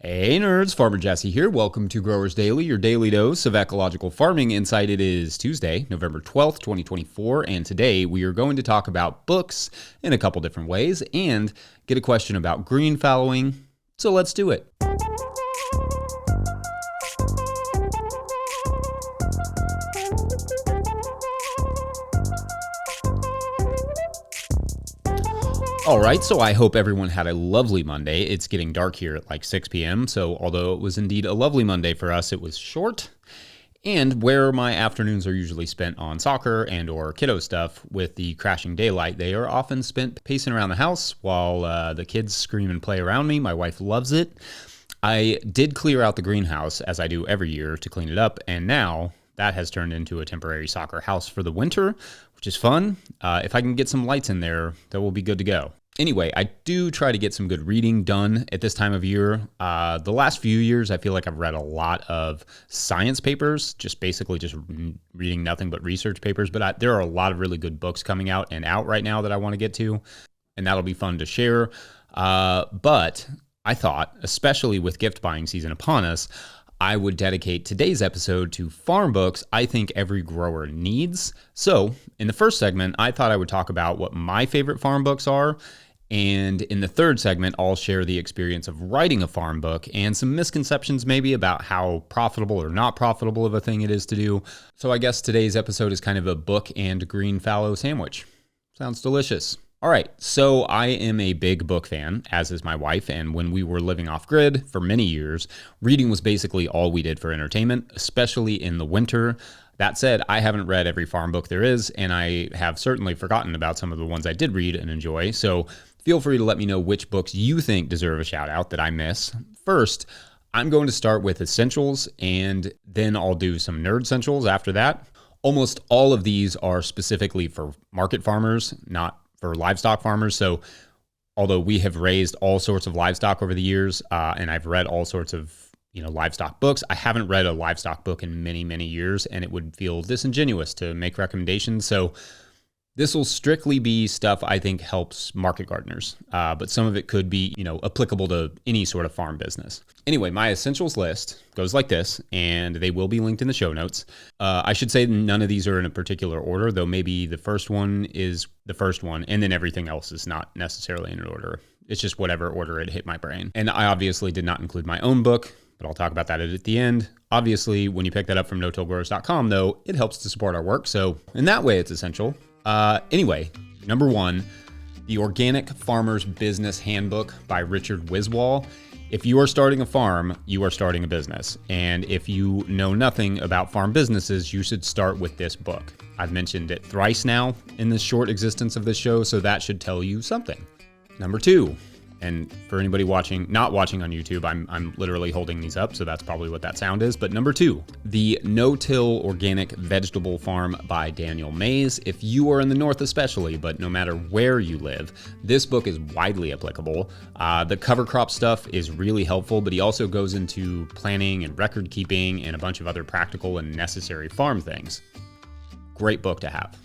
Hey nerds, Farmer Jesse here. Welcome to Growers Daily, your daily dose of ecological farming insight. It is Tuesday, November 12th, 2024, and today we are going to talk about books in a couple different ways and get a question about green fallowing. So let's do it. All right, so I hope everyone had a lovely Monday. It's getting dark here at like 6 p.m., so although it was indeed a lovely Monday for us, it was short. And where my afternoons are usually spent on soccer and or kiddo stuff with the crashing daylight, they are often spent pacing around the house while the kids scream and play around me. My wife loves it. I did clear out the greenhouse, as I do every year, to clean it up, and now that has turned into a temporary soccer house for the winter, which is fun. If I can get some lights in there, that will be good to go. Anyway, I do try to get some good reading done at this time of year. The last few years, I feel like I've read a lot of science papers, just reading nothing but research papers. But there are a lot of really good books coming out right now that I want to get to, and that'll be fun to share. But I thought, especially with gift buying season upon us, I would dedicate today's episode to farm books I think every grower needs. So in the first segment, I thought I would talk about what my favorite farm books are. And in the third segment, I'll share the experience of writing a farm book and some misconceptions maybe about how profitable or not profitable of a thing it is to do. So I guess today's episode is kind of a book and green fallow sandwich. Sounds delicious. All right, so I am a big book fan, as is my wife, and when we were living off-grid for many years, reading was basically all we did for entertainment, especially in the winter. That said, I haven't read every farm book there is, and I have certainly forgotten about some of the ones I did read and enjoy, so feel free to let me know which books you think deserve a shout-out that I miss. First, I'm going to start with essentials, and then I'll do some nerd essentials after that. Almost all of these are specifically for market farmers, not for livestock farmers. So although we have raised all sorts of livestock over the years, and I've read all sorts of livestock books, I haven't read a livestock book in many, many years, and it would feel disingenuous to make recommendations. So this will strictly be stuff I think helps market gardeners, but some of it could be applicable to any sort of farm business. Anyway, my essentials list goes like this, and they will be linked in the show notes. I should say none of these are in a particular order, though maybe the first one is the first one, and then everything else is not necessarily in an order. It's just whatever order it hit my brain. And I obviously did not include my own book, but I'll talk about that at the end. Obviously, when you pick that up from no-tillgrowers.com, though, it helps to support our work, so in that way it's essential. Anyway, number one, The Organic Farmer's Business Handbook by Richard Wiswall. If you are starting a farm, you are starting a business. And if you know nothing about farm businesses, you should start with this book. I've mentioned it thrice now in the short existence of this show, so that should tell you something. Number two, and for anybody not watching on YouTube, I'm literally holding these up, so that's probably what that sound is. But number two, The No-Till Organic Vegetable Farm by Daniel Mays. If you are in the north especially, but no matter where you live, this book is widely applicable. The cover crop stuff is really helpful, but he also goes into planning and record keeping and a bunch of other practical and necessary farm things. Great book to have.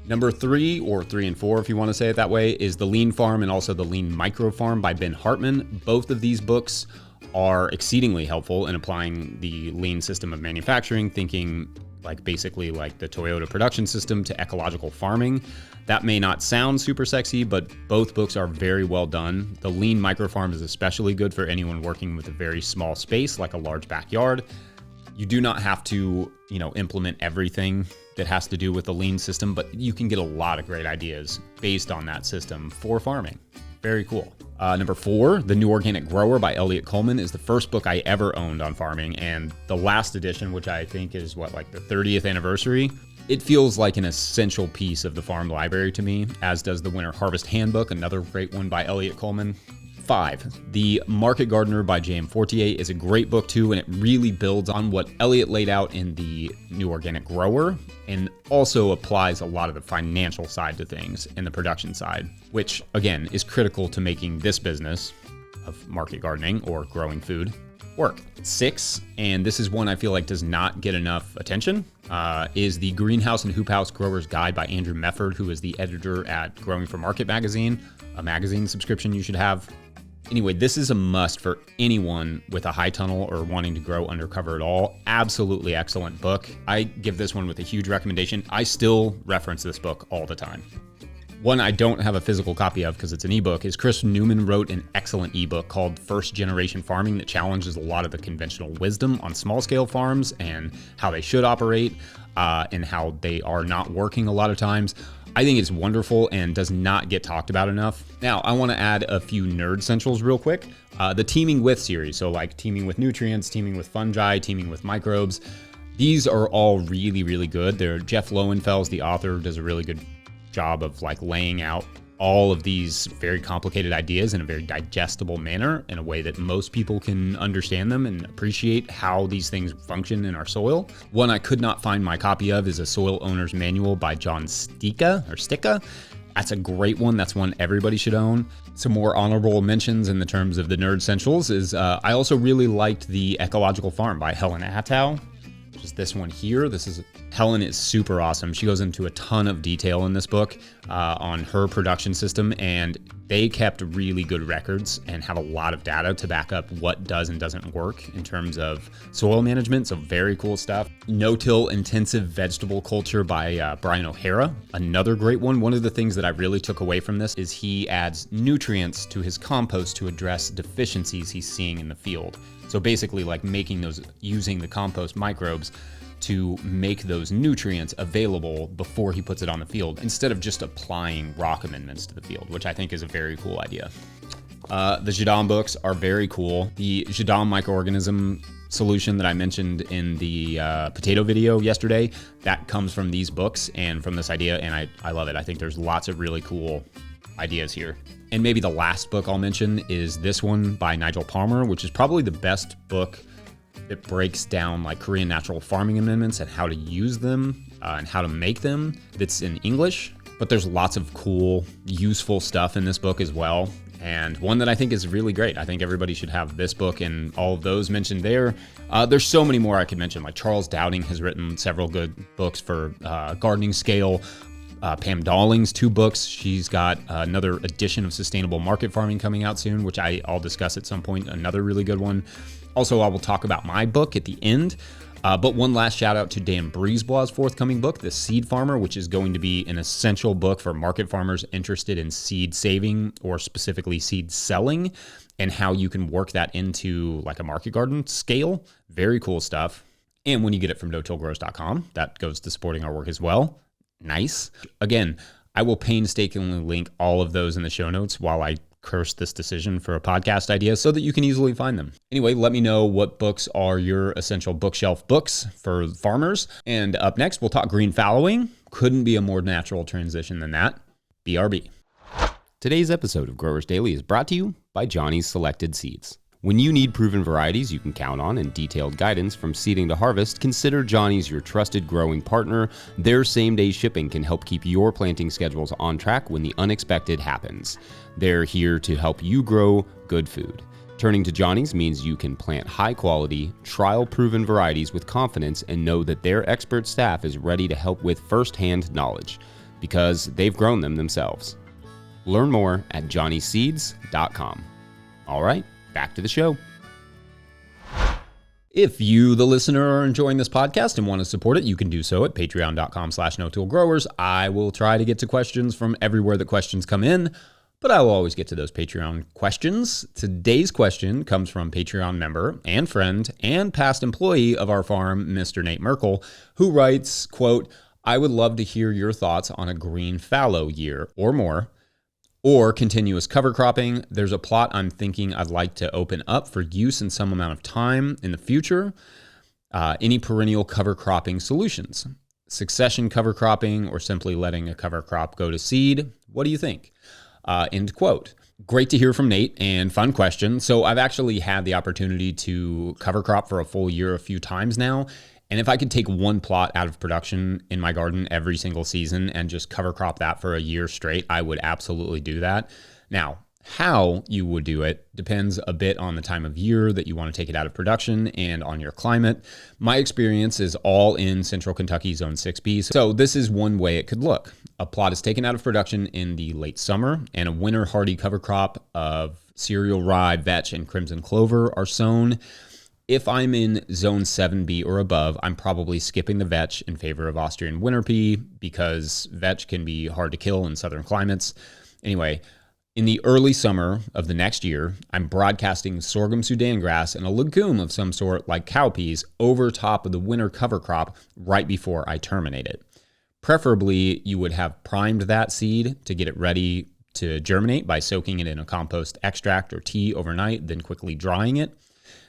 Number three, or 3 and 4 if you want to say it that way, is The Lean Farm and also The Lean Micro Farm by Ben Hartman. Both of these books are exceedingly helpful in applying the lean system of manufacturing, thinking basically like the Toyota production system to ecological farming. That may not sound super sexy, but both books are very well done. The Lean Micro Farm is especially good for anyone working with a very small space, like a large backyard. You do not have to, implement everything that has to do with the lean system, but you can get a lot of great ideas based on that system for farming. Very cool. Number 4, The New Organic Grower by Elliot Coleman is the first book I ever owned on farming, and the last edition, which I think is the 30th anniversary, it feels like an essential piece of the farm library to me, as does the Winter Harvest Handbook, another great one by Elliot Coleman. 5, The Market Gardener by J.M. Fortier is a great book too, and it really builds on what Elliot laid out in The New Organic Grower, and also applies a lot of the financial side to things and the production side, which again is critical to making this business of market gardening or growing food work. 6, and this is one I feel like does not get enough attention, is the Greenhouse and Hoop House Grower's Guide by Andrew Mefford, who is the editor at Growing for Market magazine, a magazine subscription you should have. Anyway, this is a must for anyone with a high tunnel or wanting to grow undercover at all. Absolutely excellent book. I give this one with a huge recommendation. I still reference this book all the time. One I don't have a physical copy of because it's an ebook is Chris Newman wrote an excellent ebook called First Generation Farming that challenges a lot of the conventional wisdom on small scale farms and how they should operate and how they are not working a lot of times. I think it's wonderful and does not get talked about enough. Now, I want to add a few nerd essentials real quick. The Teaming With series, so like teaming with nutrients, teaming with fungi, teaming with microbes. These are all really, really good. Jeff Lowenfels, the author, does a really good job of like laying out all of these very complicated ideas in a very digestible manner in a way that most people can understand them and appreciate how these things function in our soil. One I could not find my copy of is a Soil Owner's Manual by John Sticca. That's a great one. That's one everybody should own. Some more honorable mentions in the terms of the nerd essentials is I also really liked The Ecological Farm by Helen Attow. Just this one here. Helen is super awesome. She goes into a ton of detail in this book on her production system, and they kept really good records and have a lot of data to back up what does and doesn't work in terms of soil management. So very cool stuff. No-Till Intensive Vegetable Culture by Brian O'Hara. Another great one. One of the things that I really took away from this is he adds nutrients to his compost to address deficiencies he's seeing in the field. So basically like using the compost microbes to make those nutrients available before he puts it on the field instead of just applying rock amendments to the field, which I think is a very cool idea. The Jadam books are very cool. The Jadam microorganism solution that I mentioned in the potato video yesterday, that comes from these books and from this idea, and I love it. I think there's lots of really cool ideas here. And maybe the last book I'll mention is this one by Nigel Palmer, which is probably the best book that breaks down like Korean natural farming amendments and how to use them and how to make them. That's in English, but there's lots of cool, useful stuff in this book as well. And one that I think is really great. I think everybody should have this book and all of those mentioned there. There's so many more I could mention. Like Charles Dowding has written several good books for gardening scale. Pam Dawling's 2 books. She's got another edition of Sustainable Market Farming coming out soon, which I'll discuss at some point, another really good one. Also, I will talk about my book at the end. But one last shout out to Dan Brisebois' forthcoming book, The Seed Farmer, which is going to be an essential book for market farmers interested in seed saving or specifically seed selling and how you can work that into like a market garden scale. Very cool stuff. And when you get it from no-tillgrowers.com, that goes to supporting our work as well. Nice. Again, I will painstakingly link all of those in the show notes while I curse this decision for a podcast idea so that you can easily find them. Anyway, let me know what books are your essential bookshelf books for farmers. And up next, we'll talk green fallowing. Couldn't be a more natural transition than that. BRB. Today's episode of Growers Daily is brought to you by Johnny's Selected Seeds. When you need proven varieties you can count on and detailed guidance from seeding to harvest, consider Johnny's your trusted growing partner. Their same-day shipping can help keep your planting schedules on track when the unexpected happens. They're here to help you grow good food. Turning to Johnny's means you can plant high-quality, trial-proven varieties with confidence and know that their expert staff is ready to help with first-hand knowledge, because they've grown them themselves. Learn more at johnnyseeds.com. All right. Back to the show. If you, the listener, are enjoying this podcast and want to support it, you can do so at patreon.com/no-tillgrowers. I will try to get to questions from everywhere that questions come in, but I will always get to those Patreon questions. Today's question comes from Patreon member and friend and past employee of our farm, Mr. Nate Merkel, who writes, quote, "I would love to hear your thoughts on a green fallow year or more, or continuous cover cropping. There's a plot I'm thinking I'd like to open up for use in some amount of time in the future. Any perennial cover cropping solutions? Succession cover cropping or simply letting a cover crop go to seed? What do you think?" End quote. Great to hear from Nate and fun question. So I've actually had the opportunity to cover crop for a full year a few times now. And if I could take one plot out of production in my garden every single season and just cover crop that for a year straight, I would absolutely do that. Now, how you would do it depends a bit on the time of year that you want to take it out of production and on your climate. My experience is all in Central Kentucky Zone 6B. So this is one way it could look. A plot is taken out of production in the late summer and a winter hardy cover crop of cereal rye, vetch, and crimson clover are sown. If I'm in zone 7B or above, I'm probably skipping the vetch in favor of Austrian winter pea because vetch can be hard to kill in southern climates. Anyway, in the early summer of the next year, I'm broadcasting sorghum Sudan grass and a legume of some sort like cowpeas over top of the winter cover crop right before I terminate it. Preferably, you would have primed that seed to get it ready to germinate by soaking it in a compost extract or tea overnight, then quickly drying it.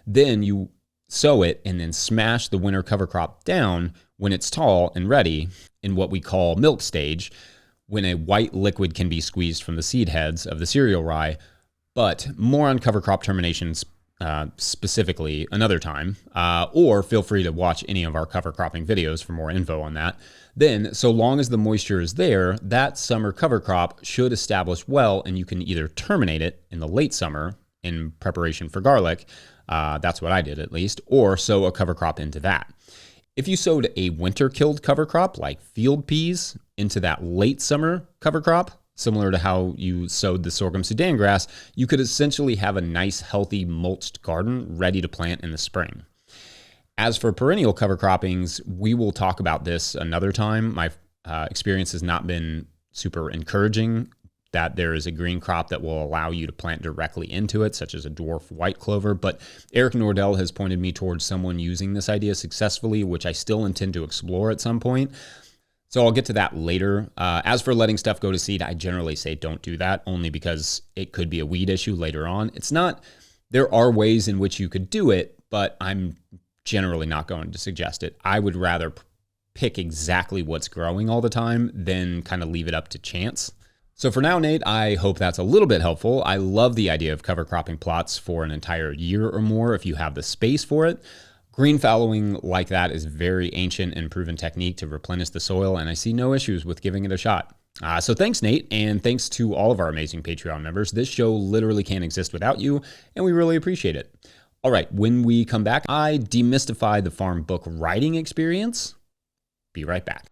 Then you sow it and then smash the winter cover crop down when it's tall and ready in what we call milk stage, when a white liquid can be squeezed from the seed heads of the cereal rye. But more on cover crop terminations specifically another time, or feel free to watch any of our cover cropping videos for more info on that. Then, so long as the moisture is there, that summer cover crop should establish well, and you can either terminate it in the late summer in preparation for garlic, that's what I did at least, or sow a cover crop into that. If you sowed a winter-killed cover crop like field peas into that late summer cover crop, similar to how you sowed the sorghum Sudan grass, you could essentially have a nice, healthy, mulched garden ready to plant in the spring. As for perennial cover croppings, we will talk about this another time. My experience has not been super encouraging that there is a green crop that will allow you to plant directly into it, such as a dwarf white clover. But Eric Nordell has pointed me towards someone using this idea successfully, which I still intend to explore at some point. So I'll get to that later. As for letting stuff go to seed, I generally say don't do that, only because it could be a weed issue later on. There are ways in which you could do it, but I'm generally not going to suggest it. I would rather pick exactly what's growing all the time than kind of leave it up to chance. So for now, Nate, I hope that's a little bit helpful. I love the idea of cover cropping plots for an entire year or more if you have the space for it. Green fallowing like that is very ancient and proven technique to replenish the soil, and I see no issues with giving it a shot. So thanks, Nate, and thanks to all of our amazing Patreon members. This show literally can't exist without you, and we really appreciate it. All right, when we come back, I demystify the farm book writing experience. Be right back.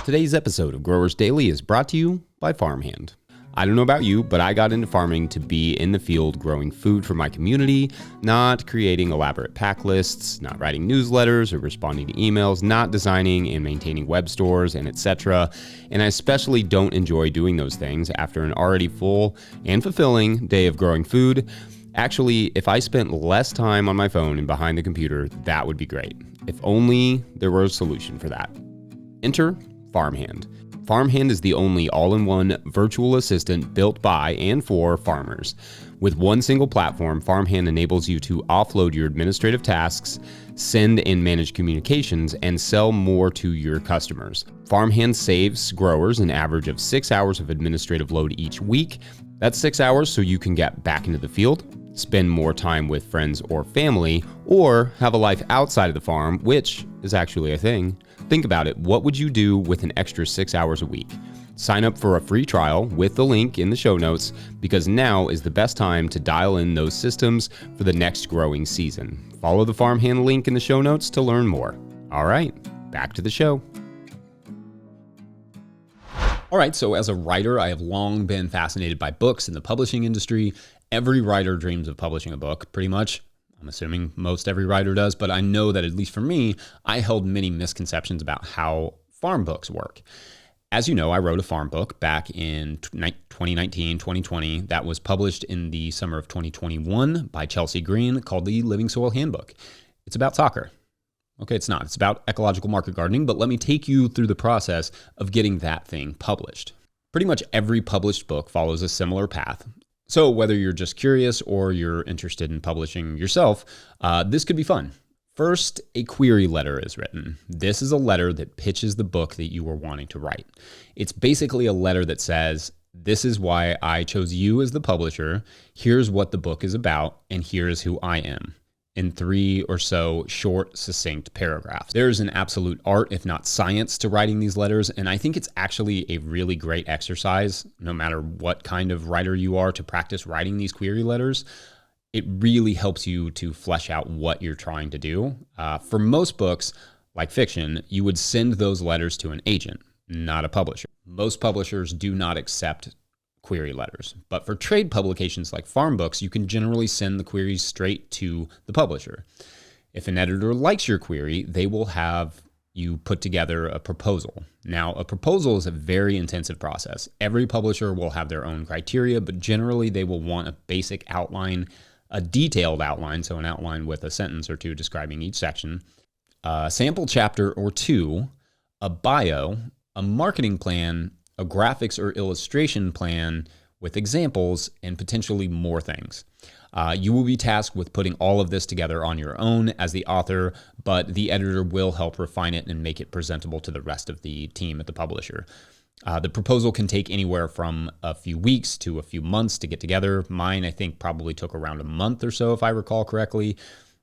Today's episode of Growers Daily is brought to you by Farmhand. I don't know about you, but I got into farming to be in the field growing food for my community, not creating elaborate pack lists, not writing newsletters or responding to emails, not designing and maintaining web stores, and etc. And I especially don't enjoy doing those things after an already full and fulfilling day of growing food. Actually, if I spent less time on my phone and behind the computer, that would be great. If only there were a solution for that. Enter Farmhand. Farmhand is the only all-in-one virtual assistant built by and for farmers. With one single platform, Farmhand enables you to offload your administrative tasks, send and manage communications, and sell more to your customers. Farmhand saves growers an average of 6 hours of administrative load each week. That's 6 hours so you can get back into the field, spend more time with friends or family, or have a life outside of the farm, which is actually a thing. Think about it. What would you do with an extra 6 hours a week? Sign up for a free trial with the link in the show notes, because now is the best time to dial in those systems for the next growing season. Follow the Farmhand link in the show notes to learn more. All right, back to the show. All right, so as a writer, I have long been fascinated by books in the publishing industry. Every writer dreams of publishing a book, pretty much. I'm assuming most every writer does, but I know that at least for me, I held many misconceptions about how farm books work. As you know, I wrote a farm book back in 2019, 2020 that was published in the summer of 2021 by Chelsea Green called the Living Soil Handbook. It's about soccer. Okay, it's not. It's about ecological market gardening, but let me take you through the process of getting that thing published. Pretty much every published book follows a similar path. So whether you're just curious or you're interested in publishing yourself, this could be fun. First, a query letter is written. This is a letter that pitches the book that you are wanting to write. It's basically a letter that says, this is why I chose you as the publisher, here's what the book is about, and here's who I am, in 3 or so short, succinct paragraphs. There's an absolute art, if not science, to writing these letters, and I think it's actually a really great exercise, no matter what kind of writer you are, to practice writing these query letters. It really helps you to flesh out what you're trying to do. For most books, like fiction, you would send those letters to an agent, not a publisher. Most publishers do not accept query letters. But for trade publications like farm books, you can generally send the queries straight to the publisher. If an editor likes your query, they will have you put together a proposal. Now, a proposal is a very intensive process. Every publisher will have their own criteria, but generally they will want a basic outline, a detailed outline, so an outline with a sentence or two describing each section, a sample chapter or two, a bio, a marketing plan, a graphics or illustration plan with examples, and potentially more things. You will be tasked with putting all of this together on your own as the author, but the editor will help refine it and make it presentable to the rest of the team at the publisher. The proposal can take anywhere from a few weeks to a few months to get together. Mine, I think, probably took around a month or so, if I recall correctly.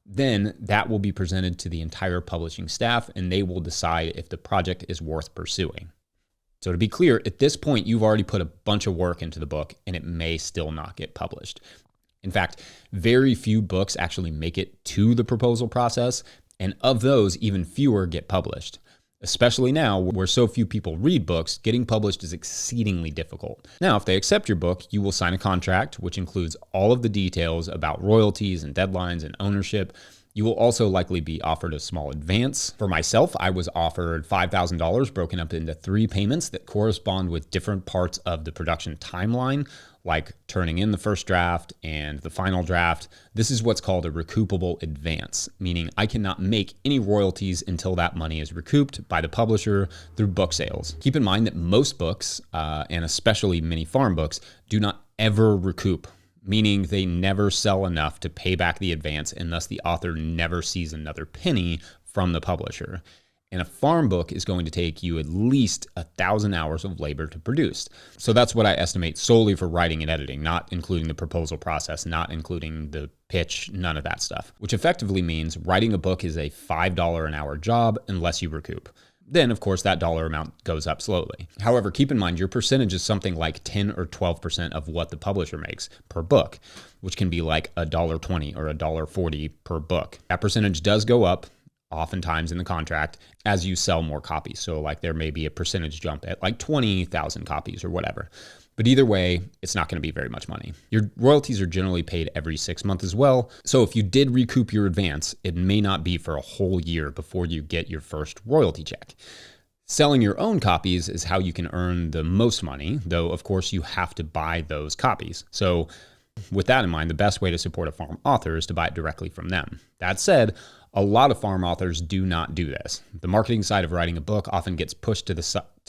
Then that will be presented to the entire publishing staff, and they will decide if the project is worth pursuing. So to be clear, at this point, you've already put a bunch of work into the book, and it may still not get published. In fact, very few books actually make it to the proposal process, and of those, even fewer get published. Especially now, where so few people read books, getting published is exceedingly difficult. Now, if they accept your book, you will sign a contract, which includes all of the details about royalties and deadlines and ownership. You will also likely be offered a small advance. For myself, I was offered $5,000 broken up into 3 payments that correspond with different parts of the production timeline, like turning in the first draft and the final draft. This is what's called a recoupable advance, meaning I cannot make any royalties until that money is recouped by the publisher through book sales. Keep in mind that most books, and especially many farm books, do not ever recoup, meaning they never sell enough to pay back the advance, and thus the author never sees another penny from the publisher. And a farm book is going to take you at least 1,000 hours of labor to produce. So that's what I estimate solely for writing and editing, not including the proposal process, not including the pitch, none of that stuff, which effectively means writing a book is a $5 an hour job unless you recoup. Then, of course, that dollar amount goes up slowly. However, keep in mind your percentage is something like 10 or 12% of what the publisher makes per book, which can be like $1.20 or $1.40 per book. That percentage does go up oftentimes in the contract as you sell more copies. So like there may be a percentage jump at like 20,000 copies or whatever. But either way, it's not going to be very much money. Your royalties are generally paid every 6 months as well. So if you did recoup your advance, it may not be for a whole year before you get your first royalty check. Selling your own copies is how you can earn the most money, though of course you have to buy those copies. So with that in mind, the best way to support a farm author is to buy it directly from them. That said, a lot of farm authors do not do this. The marketing side of writing a book often gets pushed to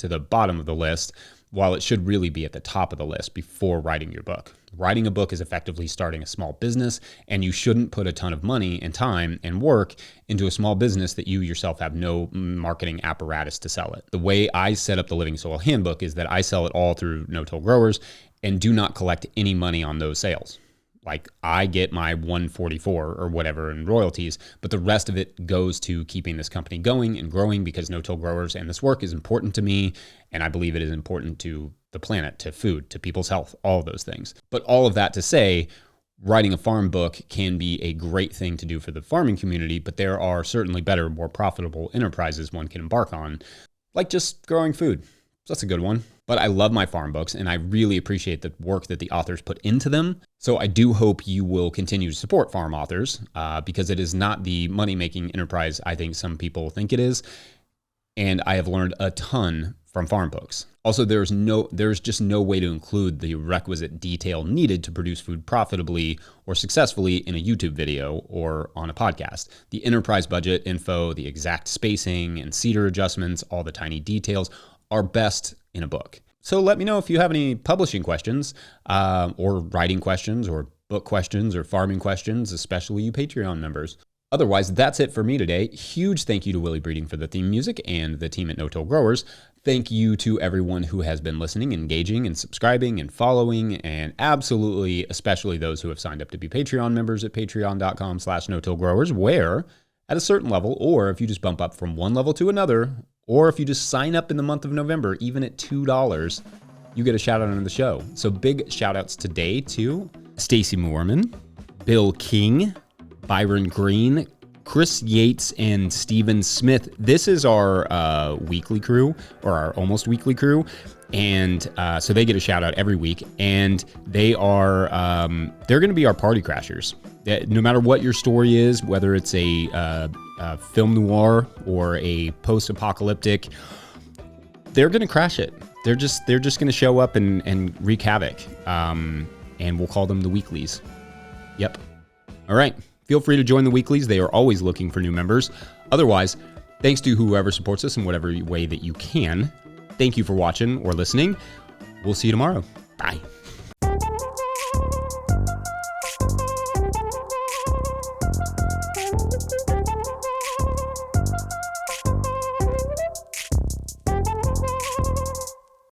the bottom of the list, while it should really be at the top of the list before writing your book. Writing a book is effectively starting a small business, and you shouldn't put a ton of money and time and work into a small business that you yourself have no marketing apparatus to sell it. The way I set up the Living Soil Handbook is that I sell it all through no-till growers and do not collect any money on those sales. Like I get my 144 or whatever in royalties, but the rest of it goes to keeping this company going and growing because no-till growers and this work is important to me. And I believe it is important to the planet, to food, to people's health, all of those things. But all of that to say, writing a farm book can be a great thing to do for the farming community, but there are certainly better, more profitable enterprises one can embark on, like just growing food. So that's a good one. But I love my farm books and I really appreciate the work that the authors put into them. So I do hope you will continue to support farm authors because it is not the money-making enterprise I think some people think it is. And I have learned a ton from farm books. Also, there's just no way to include the requisite detail needed to produce food profitably or successfully in a YouTube video or on a podcast. The enterprise budget info, the exact spacing and seeder adjustments, all the tiny details are best in a book. So let me know if you have any publishing questions or writing questions or book questions or farming questions, especially you Patreon members. Otherwise, that's it for me today. Huge thank you to Willie Breeding for the theme music and the team at No-Till Growers. Thank you to everyone who has been listening, engaging, and subscribing and following, and absolutely, especially those who have signed up to be Patreon members at patreon.com/no-till-growers, where at a certain level, or if you just bump up from one level to another, or if you just sign up in the month of November, even at $2, you get a shout out on the show. So big shout outs today to Stacy Moorman, Bill King, Byron Green, Chris Yates and Steven Smith. This is our weekly crew, or our almost weekly crew. And so they get a shout out every week, and they're going to be our party crashers. No matter what your story is, whether it's a film noir or a post-apocalyptic, they're going to crash it. They're just going to show up and wreak havoc. And we'll call them the weeklies. Yep. All right. Feel free to join the weeklies. They are always looking for new members. Otherwise, thanks to whoever supports us in whatever way that you can. Thank you for watching or listening. We'll see you tomorrow. Bye.